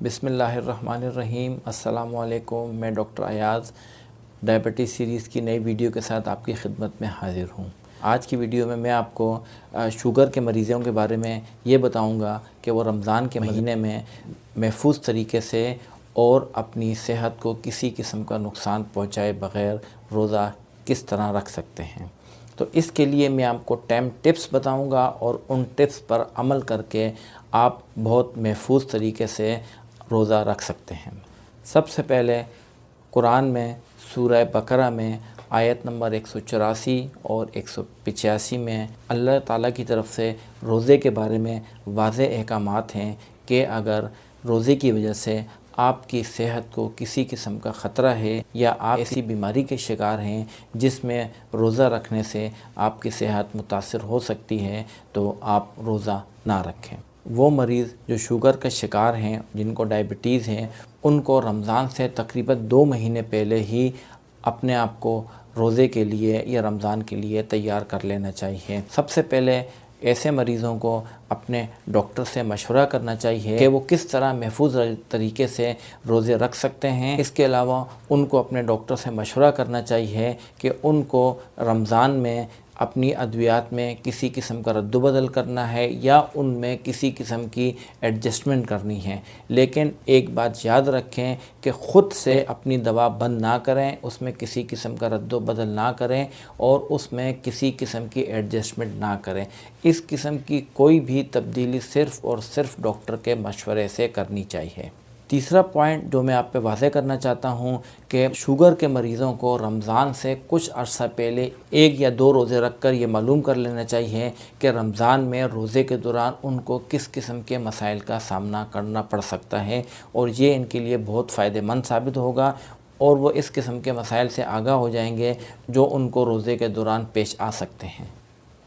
बिस्मिल्लाहिर्रहमानिर्रहीम। अस्सलामुअलैकुम। मैं डॉक्टर अयाज़ डायबिटीज़ सीरीज़ की नई वीडियो के साथ आपकी खिदमत में हाज़िर हूँ। आज की वीडियो में मैं आपको शुगर के मरीज़ों के बारे में ये बताऊँगा कि वो रमज़ान के महीने में महफूज तरीके से और अपनी सेहत को किसी किस्म का नुकसान पहुँचाए बग़ैर रोज़ा किस तरह रख सकते हैं। तो इसके लिए मैं आपको 10 टिप्स बताऊंगा और उन टिप्स पर अमल करके आप बहुत महफूज तरीके से रोज़ा रख सकते हैं। सबसे पहले कुरान में सूरह बकरा में आयत नंबर 184 और 185 में अल्लाह ताला की तरफ से रोज़े के बारे में वाज़ेह अहकामात हैं कि अगर रोज़े की वजह से आपकी सेहत को किसी किस्म का ख़तरा है या आप ऐसी बीमारी के शिकार हैं जिसमें रोज़ा रखने से आपकी सेहत मुतासर हो सकती है, तो आप रोज़ा ना रखें। वो मरीज़ जो शुगर का शिकार हैं, जिनको डायबिटीज़ हैं, उनको रमज़ान से तकरीबन 2 महीने पहले ही अपने आप को रोज़े के लिए या रमज़ान के लिए तैयार कर लेना चाहिए। सबसे पहले ऐसे मरीज़ों को अपने डॉक्टर से मशवरा करना चाहिए कि वो किस तरह महफूज तरीके से रोज़े रख सकते हैं। इसके अलावा उनको अपने डॉक्टर से मशवरा करना चाहिए कि उनको रमज़ान में अपनी अद्वियात में किसी किस्म का रद्दबदल करना है या उनमें किसी किस्म की एडजस्टमेंट करनी है। लेकिन एक बात याद रखें कि ख़ुद से अपनी दवा बंद ना करें, उसमें किसी किस्म का रद्दबदल ना करें और उसमें किसी किस्म की एडजस्टमेंट ना करें। इस किस्म की कोई भी तब्दीली सिर्फ़ और सिर्फ डॉक्टर के मशवरे से करनी चाहिए। तीसरा पॉइंट जो मैं आप पे वाज़ेह करना चाहता हूँ कि शुगर के मरीज़ों को रमज़ान से कुछ अर्सा पहले 1 या 2 रोज़े रख कर ये मालूम कर लेना चाहिए कि रमज़ान में रोज़े के दौरान उनको किस किस्म के मसाइल का सामना करना पड़ सकता है और ये इनके लिए बहुत फ़ायदेमंद साबित होगा और वो इस किस्म के मसाइल से आगाह हो जाएंगे जो उनको रोज़े के दौरान पेश आ सकते हैं।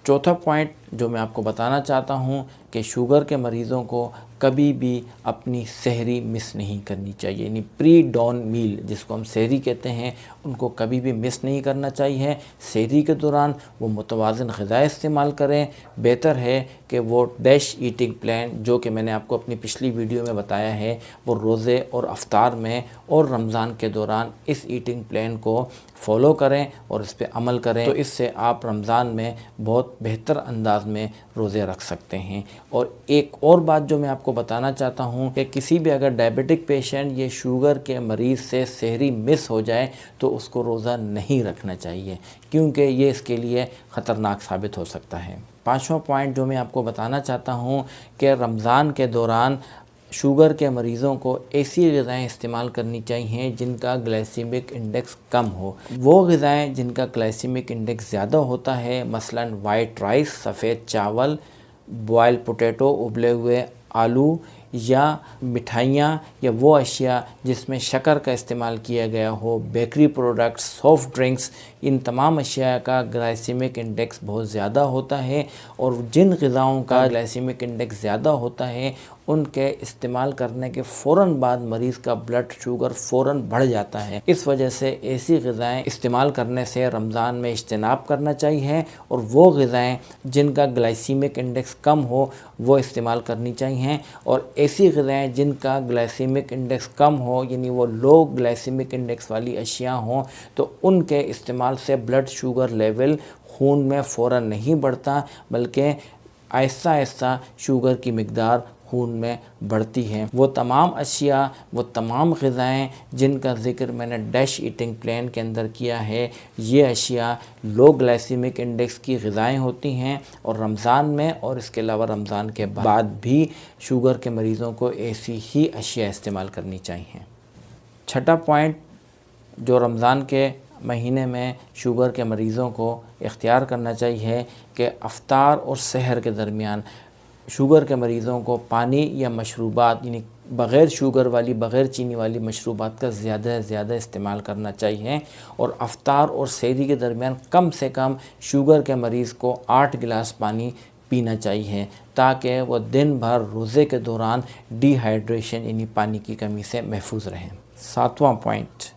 चौथा पॉइंट जो मैं आपको बताना चाहता हूँ कि शुगर के मरीज़ों को कभी भी अपनी सहरी मिस नहीं करनी चाहिए, यानी प्री डॉन मील जिसको हम सहरी कहते हैं, उनको कभी भी मिस नहीं करना चाहिए। सहरी के दौरान वो मुतवाज़िन ग़िज़ा इस्तेमाल करें। बेहतर है कि वो डैश ईटिंग प्लान जो कि मैंने आपको अपनी पिछली वीडियो में बताया है, वो रोज़े और अफ्तार में और रमज़ान के दौरान इस ईटिंग प्लान को फॉलो करें और इस पर अमल करें। तो इससे आप रमज़ान में बहुत बेहतर अंदाज में रोज़े रख सकते हैं। और एक और बात जो मैं आपको बताना चाहता हूँ कि किसी भी अगर डायबिटिक पेशेंट ये शुगर के मरीज़ से सहरी मिस हो जाए तो उसको रोज़ा नहीं रखना चाहिए, क्योंकि ये इसके लिए ख़तरनाक साबित हो सकता है। 5वां पॉइंट जो मैं आपको बताना चाहता हूँ कि रमज़ान के दौरान शुगर के मरीज़ों को ऐसी ग़िज़ाएँ इस्तेमाल करनी चाहिए जिनका ग्लाइसेमिक इंडेक्स कम हो। वो ग़िज़ाएँ जिनका ग्लाइसेमिक इंडेक्स ज़्यादा होता है, मसलन वाइट राइस, सफ़ेद चावल, बॉयल पोटैटो, उबले हुए आलू या मिठाइयाँ या वो अशिया जिसमें शक्कर का इस्तेमाल किया गया हो, बेकरी प्रोडक्ट्स, सॉफ़्ट ड्रिंक्स, इन तमाम अशिया का ग्लाइसेमिक इंडेक्स बहुत ज़्यादा होता है। और जिन ग़िज़ाओं का ग्लाइसेमिक इंडेक्स ज़्यादा होता है उनके इस्तेमाल करने के फ़ौरन बाद मरीज़ का ब्लड शुगर फ़ौरन बढ़ जाता है। इस वजह से ऐसी ग़िज़ाएँ इस्तेमाल करने से रमज़ान में इज्तनाब करना चाहिए और वो ग़िज़ाएँ जिनका ग्लाइसेमिक इंडेक्स कम हो वो इस्तेमाल करनी चाहिए। और ऐसी ग़िज़ाएँ जिनका ग्लाइसेमिक इंडेक्स कम हो, यानी वो लो ग्लाइसेमिक इंडेक्स वाली अशिया हों, तो उनके इस्तेमाल से ब्लड शुगर लेवल खून में फ़ौरन नहीं बढ़ता, बल्कि आहिस्ता आहिस्ता शुगर की मिक़दार खून में बढ़ती है। वो तमाम अशिया, वो तमाम ग़िज़ाएँ जिनका ज़िक्र मैंने डैश ईटिंग प्लान के अंदर किया है, ये अशिया लो ग्लाइसेमिक इंडेक्स की ग़िज़ाएँ होती हैं और रमज़ान में और इसके अलावा रमज़ान के बाद भी शुगर के मरीज़ों को ऐसी ही अशिया इस्तेमाल करनी चाहिए। 6वां पॉइंट जो रमज़ान के महीने में शुगर के मरीज़ों को इख्तियार करना चाहिए कि अफ्तार और सहर के दरमियान शुगर के मरीज़ों को पानी या मशरूबात, यानी बग़ैर शुगर वाली, बग़ैर चीनी वाली मशरूबात का ज़्यादा से ज़्यादा इस्तेमाल करना चाहिए। और अफ्तार और सहरी के दरमियान कम से कम शुगर के मरीज़ को 8 गिलास पानी पीना चाहिए ताकि वह दिन भर रोज़े के दौरान डिहाइड्रेशन यानी पानी की कमी से महफूज रहें। 7वां पॉइंट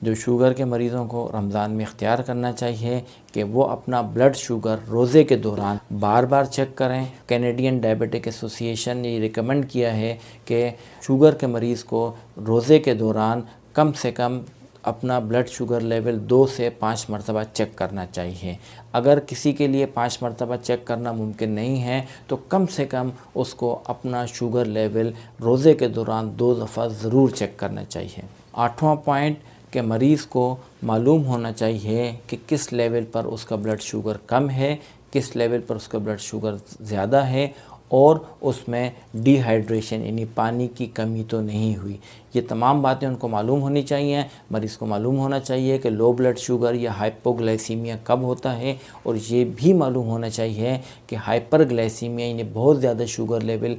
जो शुगर के मरीज़ों को रमज़ान में इख्तियार करना चाहिए कि वो अपना ब्लड शुगर रोज़े के दौरान बार बार चेक करें। कैनेडियन डायबिटिक एसोसिएशन ने रिकमेंड किया है कि शुगर के मरीज़ को रोज़े के दौरान कम से कम अपना ब्लड शुगर लेवल 2 से 5 मरतबा चेक करना चाहिए। अगर किसी के लिए 5 मरतबा चेक करना मुमकिन नहीं है तो कम से कम उसको अपना शुगर लेवल रोज़े के दौरान 2 दफ़ा ज़रूर चेक करना चाहिए। 8वां पॉइंट कि मरीज़ को मालूम होना चाहिए कि किस लेवल पर उसका ब्लड शुगर कम है, किस लेवल पर उसका ब्लड शुगर ज़्यादा है और उसमें डिहाइड्रेशन यानी पानी की कमी तो नहीं हुई। ये तमाम बातें उनको मालूम होनी चाहिए। मरीज़ को मालूम होना चाहिए कि लो ब्लड शुगर या हाइपोग्लाइसीमिया कब होता है, और ये भी मालूम होना चाहिए कि हाइपरग्लाइसीमिया यानी बहुत ज़्यादा शुगर लेवल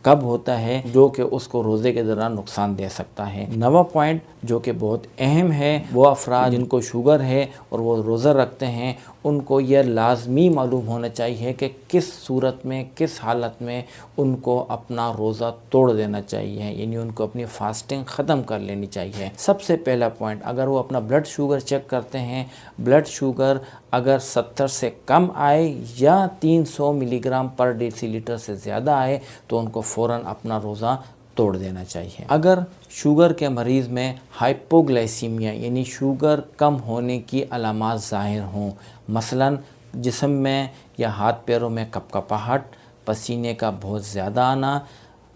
कब होता है, जो कि उसको रोज़े के दौरान नुकसान दे सकता है। 9वां पॉइंट जो कि बहुत अहम है, वो अफराद जिनको शुगर है और वो रोज़ा रखते हैं उनको यह लाजमी मालूम होना चाहिए कि किस सूरत में, किस हालत में उनको अपना रोज़ा तोड़ देना चाहिए, यानी उनको अपनी फास्टिंग ख़त्म कर लेनी चाहिए। सबसे पहला पॉइंट, अगर वो अपना ब्लड शुगर चेक करते हैं, ब्लड शुगर अगर 70 से कम आए या 300 मिलीग्राम पर डेसीलीटर से ज़्यादा आए तो उनको फ़ौरन अपना रोज़ा तोड़ देना चाहिए। अगर शुगर के मरीज़ में हाइपोग्लाइसीमिया यानी शुगर कम होने की अलामात ज़ाहिर हों, मसलन जिस्म में या हाथ पैरों में कपकपाहट, पसीने का बहुत ज़्यादा आना,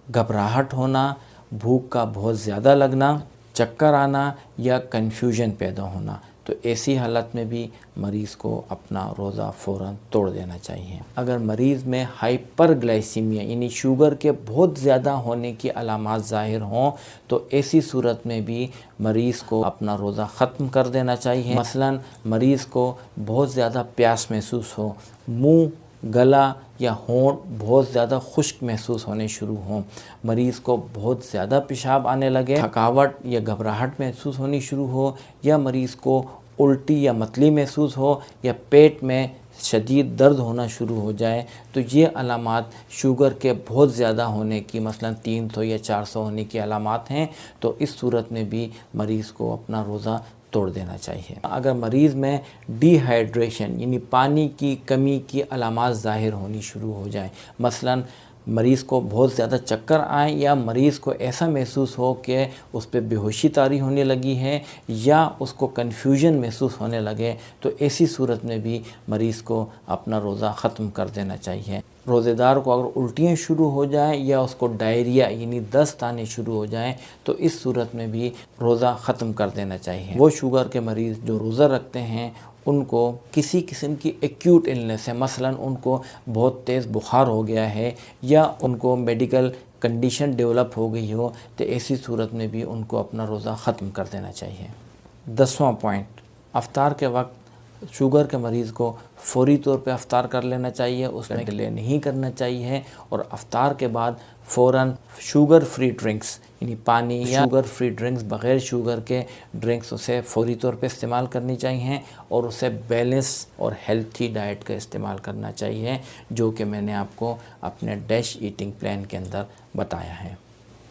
घबराहट होना, भूख का बहुत ज़्यादा लगना, चक्कर आना या कन्फ्यूजन पैदा होना, तो ऐसी हालत में भी मरीज़ को अपना रोज़ा फ़ौरन तोड़ देना चाहिए। अगर मरीज़ में हाइपरग्लाइसीमिया यानी शुगर के बहुत ज़्यादा होने की अलामात ज़ाहिर हों तो ऐसी सूरत में भी मरीज़ को अपना रोज़ा ख़त्म कर देना चाहिए। मसलन मरीज़ को बहुत ज़्यादा प्यास महसूस हो, मुँह, गला या होंठ बहुत ज़्यादा खुश्क महसूस होने शुरू हों, मरीज़ को बहुत ज़्यादा पेशाब आने लगे, थकावट या घबराहट महसूस होनी शुरू हो, या मरीज़ को उल्टी या मतली महसूस हो, या पेट में शदीद दर्द होना शुरू हो जाए, तो ये अलामात शुगर के बहुत ज़्यादा होने की, मसलन 300 या 400 होने की अलामात हैं। तो इस सूरत में भी मरीज़ को अपना रोज़ा तोड़ देना चाहिए। अगर मरीज़ में डिहाइड्रेशन यानी पानी की कमी की अलामात ज़ाहिर होनी शुरू हो जाए, मसलन मरीज़ को बहुत ज़्यादा चक्कर आए या मरीज़ को ऐसा महसूस हो कि उस पर बेहोशी तारी होने लगी है या उसको कन्फ्यूजन महसूस होने लगे, तो ऐसी सूरत में भी मरीज़ को अपना रोज़ा ख़त्म कर देना चाहिए। रोज़ेदार को अगर उल्टियाँ शुरू हो जाएं या उसको डायरिया यानी दस्त आने शुरू हो जाएं तो इस सूरत में भी रोज़ा ख़त्म कर देना चाहिए। वो शुगर के मरीज़ जो रोज़ा रखते हैं उनको किसी किस्म की एक्यूट इलनेस है, मसलन उनको बहुत तेज़ बुखार हो गया है या उनको मेडिकल कंडीशन डेवलप हो गई हो, तो ऐसी सूरत में भी उनको अपना रोज़ा ख़त्म कर देना चाहिए। 10वां पॉइंट, अफ्तार के वक्त शुगर के मरीज़ को फ़ौरी तौर पे अफ्तार कर लेना चाहिए, उसमें डिले नहीं करना चाहिए, और अफ्तार के बाद फ़ौरन शुगर फ्री ड्रिंक्स यानी पानी या शुगर फ्री ड्रिंक्स, बग़ैर शुगर के ड्रिंक्स उसे फ़ौरी तौर पे इस्तेमाल करनी चाहिए, और उसे बैलेंस और हेल्थी डाइट का इस्तेमाल करना चाहिए, जो कि मैंने आपको अपने डैश ईटिंग प्लान के अंदर बताया है।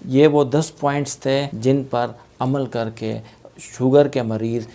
ये वो 10 पॉइंट्स थे जिन पर अमल करके शुगर के मरीज़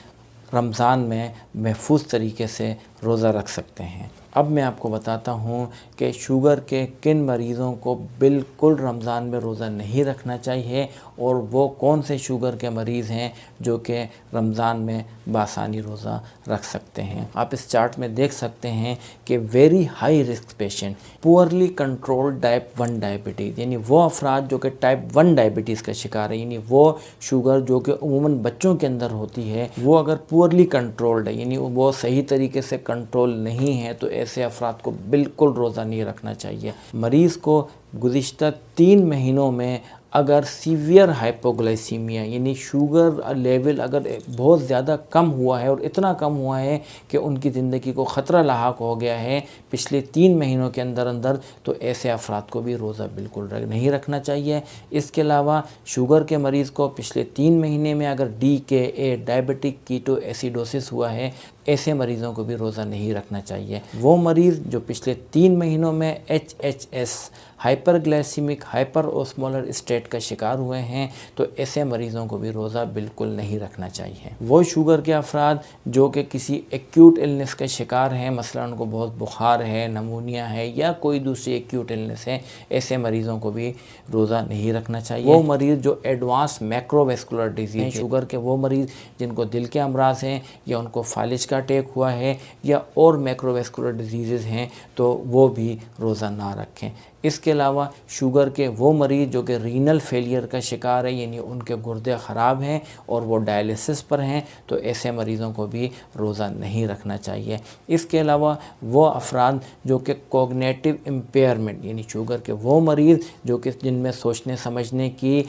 रमज़ान में महफूज तरीके से रोज़ा रख सकते हैं। अब मैं आपको बताता हूँ कि शुगर के किन मरीज़ों को बिल्कुल रमज़ान में रोज़ा नहीं रखना चाहिए और वो कौन से शुगर के मरीज़ हैं जो कि रमज़ान में बासानी रोज़ा रख सकते हैं। आप इस चार्ट में देख सकते हैं कि very high risk patient, poorly controlled type 1 diabetes, यानी वो अफराद जो कि टाइप 1 डायबिटीज़ का शिकार है, यानी वो शुगर जो कि उमूमन बच्चों के अंदर होती है, वो अगर पुअरली कंट्रोल्ड है यानी वो सही तरीके से कंट्रोल नहीं है, तो ऐसे अफराद को बिल्कुल रोज़ा नहीं रखना चाहिए। मरीज़ को गुज़िश्ता 3 महीनों में अगर सीवियर हाइपोग्लाइसीमिया यानी शुगर लेवल अगर बहुत ज़्यादा कम हुआ है और इतना कम हुआ है कि उनकी ज़िंदगी को ख़तरा लाहक हो गया है पिछले 3 महीनों के अंदर अंदर, तो ऐसे अफराद को भी रोज़ा बिल्कुल नहीं रखना चाहिए। इसके अलावा शुगर के मरीज़ को पिछले 3 महीने में अगर DKA डायबिटिक कीटो एसिडोसिस हुआ है, ऐसे मरीज़ों को भी रोज़ा नहीं रखना चाहिए। वो मरीज़ जो पिछले 3 महीनों में HHS hyperglycaemic hyper osmolar state diet का शिकार हुए हैं तो ऐसे मरीज़ों को भी रोज़ा बिल्कुल नहीं रखना चाहिए। वो शुगर के अफराद जो कि किसी एक्यूट इलनेस के शिकार हैं, मसलन उनको बहुत बुखार है, नमूनिया है या कोई दूसरी एक्यूट इलनेस है, ऐसे मरीज़ों को भी रोज़ा नहीं रखना चाहिए। वो मरीज़ जो एडवांस मैक्रोवेस्कुलर डिजीज़, शुगर के वो मरीज़ जिनको दिल के अमराज हैं या उनको फालिज का अटैक हुआ है या और मैक्रोवेस्कुलर डिजीज़ हैं, तो वो भी रोज़ा ना रखें। इसके अलावा शुगर के वो मरीज़ जो कि रीनल फेलियर का शिकार है, यानी उनके गुर्दे ख़राब हैं और वो डायलिसिस पर हैं, तो ऐसे मरीज़ों को भी रोज़ा नहीं रखना चाहिए। इसके अलावा वो अफराद जो कि कोग्निटिव इम्पेयरमेंट, यानी शुगर के वो मरीज़ जो कि जिनमें सोचने समझने की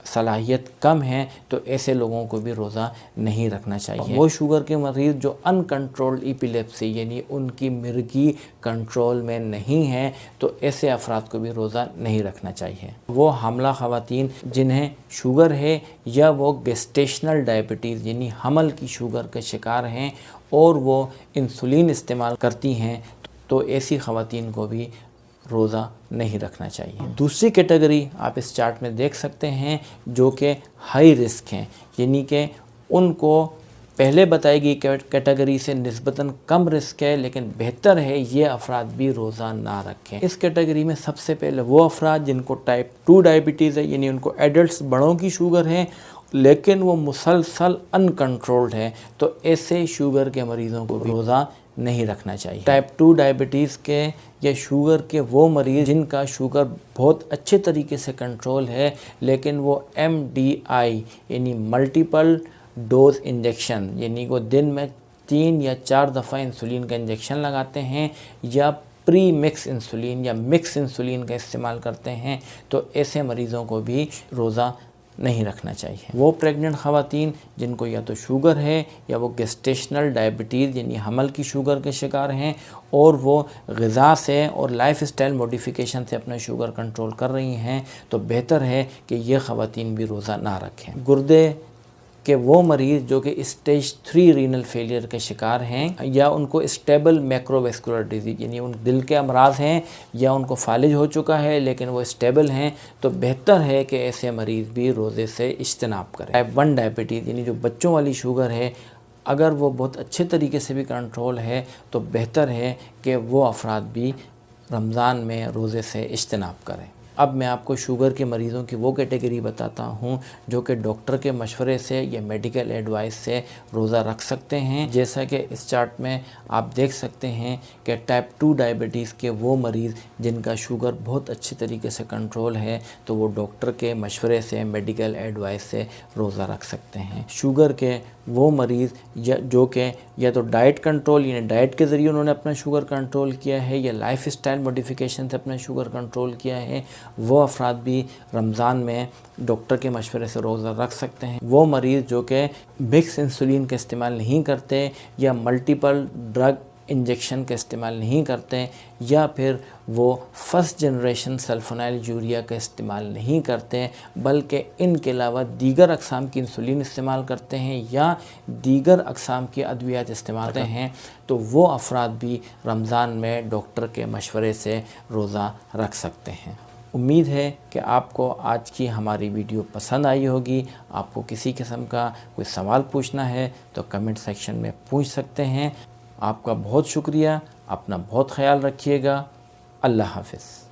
सलाहियत कम है, तो ऐसे लोगों को भी रोज़ा नहीं रखना चाहिए। वो शुगर के मरीज़ जो अनकंट्रोल्ड एपिलेप्सी, यानी उनकी मिर्गी कंट्रोल में नहीं है, तो ऐसे अफराद को भी रोज़ा नहीं रखना चाहिए। वो हामला ख़वातीन जिन्हें शुगर है या वो गेस्टेशनल डायबिटीज़ यानी हमल की शुगर के शिकार हैं और वो इंसुलिन इस्तेमाल करती हैं, तो ऐसी ख़वातीन को भी रोज़ा नहीं रखना चाहिए। दूसरी कैटेगरी आप इस चार्ट में देख सकते हैं जो कि हाई रिस्क हैं, यानी कि उनको पहले बताई गई कैटेगरी से निस्बतन कम रिस्क है, लेकिन बेहतर है ये अफराद भी रोज़ा ना रखें। इस कैटेगरी में सबसे पहले वो अफराद जिनको टाइप 2 डायबिटीज़ है, यानी उनको एडल्ट्स बड़ों की शुगर है लेकिन वो मुसलसल अनकंट्रोल्ड है, तो ऐसे शुगर के मरीज़ों को रोज़ा नहीं रखना चाहिए। टाइप 2 डायबिटीज़ के या शुगर के वो मरीज़ जिनका शुगर बहुत अच्छे तरीके से कंट्रोल है, लेकिन वो MDI यानी मल्टीपल डोज इंजेक्शन, यानी वो दिन में 3 या 4 दफ़ा इंसुलिन का इंजेक्शन लगाते हैं या प्री मिक्स इंसुलिन या मिक्स इंसुलिन का इस्तेमाल करते हैं, तो ऐसे मरीज़ों को भी रोज़ा नहीं रखना चाहिए। वो प्रेग्नेंट ख़वातीन जिनको या तो शुगर है या वो गेस्टेशनल डायबिटीज़ यानी हमल की शुगर के शिकार हैं और वो ग़िज़ा से और लाइफ स्टाइल मॉडिफिकेशन से अपना शुगर कंट्रोल कर रही हैं, तो बेहतर है कि ये ख़वातीन भी रोज़ा ना रखें। गुर्दे कि वो मरीज़ जो कि स्टेज 3 रीनल फेलियर के शिकार हैं या उनको स्टेबल मैक्रोवेस्कुलर डिजीज़ यानी उन दिल के अमराज हैं या उनको फालिज हो चुका है लेकिन वो स्टेबल हैं, तो बेहतर है कि ऐसे मरीज़ भी रोज़े से इज्तनाब करें। टाइप 1 डायबिटीज़ यानी जो बच्चों वाली शुगर है, अगर वो बहुत अच्छे तरीके से भी कंट्रोल है तो बेहतर है कि वो अफराद भी रमज़ान में रोज़े से इज्तनाब करें। अब मैं आपको शुगर के मरीज़ों की वो कैटेगरी बताता हूँ जो कि डॉक्टर के मशवरे से या मेडिकल एडवाइस से रोज़ा रख सकते हैं। जैसा कि इस चार्ट में आप देख सकते हैं कि टाइप 2 डायबिटीज़ के वो मरीज़ जिनका शुगर बहुत अच्छे तरीके से कंट्रोल है, तो वो डॉक्टर के मशवरे से मेडिकल एडवाइस से रोज़ा रख सकते हैं। शुगर के वो मरीज़ जो कि या तो डाइट कंट्रोल यानी डाइट के ज़रिए उन्होंने अपना शुगर कंट्रोल किया है या लाइफ स्टाइल मॉडिफिकेशन से अपना शुगर कंट्रोल किया है, वो अफराद भी रमज़ान में डॉक्टर के मशवरे से रोज़ा रख सकते हैं। वो मरीज़ जो कि मिक्स इंसुलिन का इस्तेमाल नहीं करते या मल्टीपल ड्रग इंजेक्शन का इस्तेमाल नहीं करते या फिर वो फर्स्ट जनरेशन सल्फोनाइल यूरिया का इस्तेमाल नहीं करते, बल्कि इनके अलावा दीगर अक़साम की इंसुलिन इस्तेमाल करते हैं या दीगर अक़साम की अद्वियात इस्तेमाल करते हैं, तो वो अफराद भी रमज़ान में डॉक्टर के मशवरे से रोज़ा रख सकते हैं। उम्मीद है कि आपको आज की हमारी वीडियो पसंद आई होगी। आपको किसी किस्म का कोई सवाल पूछना है तो कमेंट सेक्शन में पूछ सकते हैं। आपका बहुत शुक्रिया, अपना बहुत ख्याल रखिएगा। अल्लाह हाफ़िज़।